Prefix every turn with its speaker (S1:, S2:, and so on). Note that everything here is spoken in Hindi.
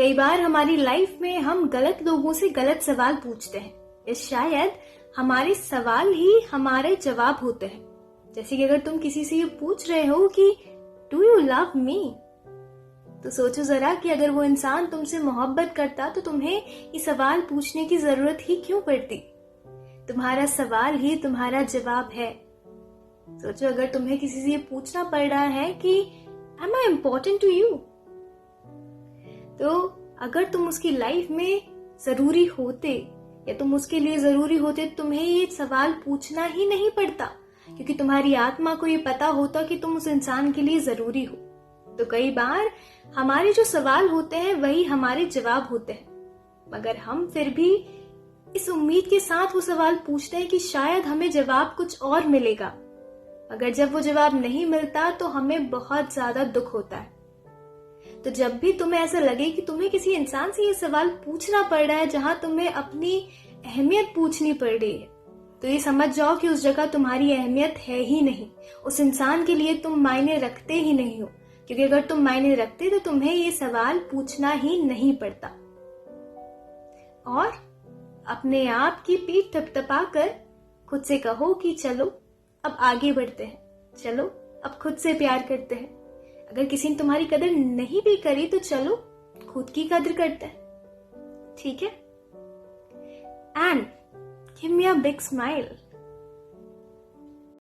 S1: कई बार हमारी लाइफ में हम गलत लोगों से गलत सवाल पूछते हैं या शायद हमारे सवाल ही हमारे जवाब होते हैं। जैसे कि अगर तुम किसी से ये पूछ रहे हो कि डू यू लव मी, तो सोचो जरा कि अगर वो इंसान तुमसे मोहब्बत करता तो तुम्हें ये सवाल पूछने की जरूरत ही क्यों पड़ती। तुम्हारा सवाल ही तुम्हारा जवाब है। सोचो अगर तुम्हें किसी से ये पूछना पड़ रहा है कि am I important to you, तो अगर तुम उसकी लाइफ में जरूरी होते या तुम उसके लिए जरूरी होते तो तुम्हें ये सवाल पूछना ही नहीं पड़ता, क्योंकि तुम्हारी आत्मा को ये पता होता कि तुम उस इंसान के लिए जरूरी हो। तो कई बार हमारे जो सवाल होते हैं वही हमारे जवाब होते हैं, मगर हम फिर भी इस उम्मीद के साथ वो सवाल पूछते हैं कि शायद हमें जवाब कुछ और मिलेगा। मगर जब वो जवाब नहीं मिलता तो हमें बहुत ज्यादा दुख होता है। तो जब भी तुम्हें ऐसा लगे कि तुम्हें किसी इंसान से ये सवाल पूछना पड़ रहा है जहां तुम्हें अपनी अहमियत पूछनी पड़ रही है, तो ये समझ जाओ कि उस जगह तुम्हारी अहमियत है ही नहीं। उस इंसान के लिए तुम मायने रखते ही नहीं हो, क्योंकि अगर तुम मायने रखते तो तुम्हें ये सवाल पूछना ही नहीं पड़ता। और अपने आप की पीठ थपथपाकर खुद से कहो कि चलो अब आगे बढ़ते हैं, चलो अब खुद से प्यार करते हैं। अगर किसी ने तुम्हारी कदर नहीं भी करी तो चलो खुद की कदर करते हैं, ठीक है? And give me a big smile.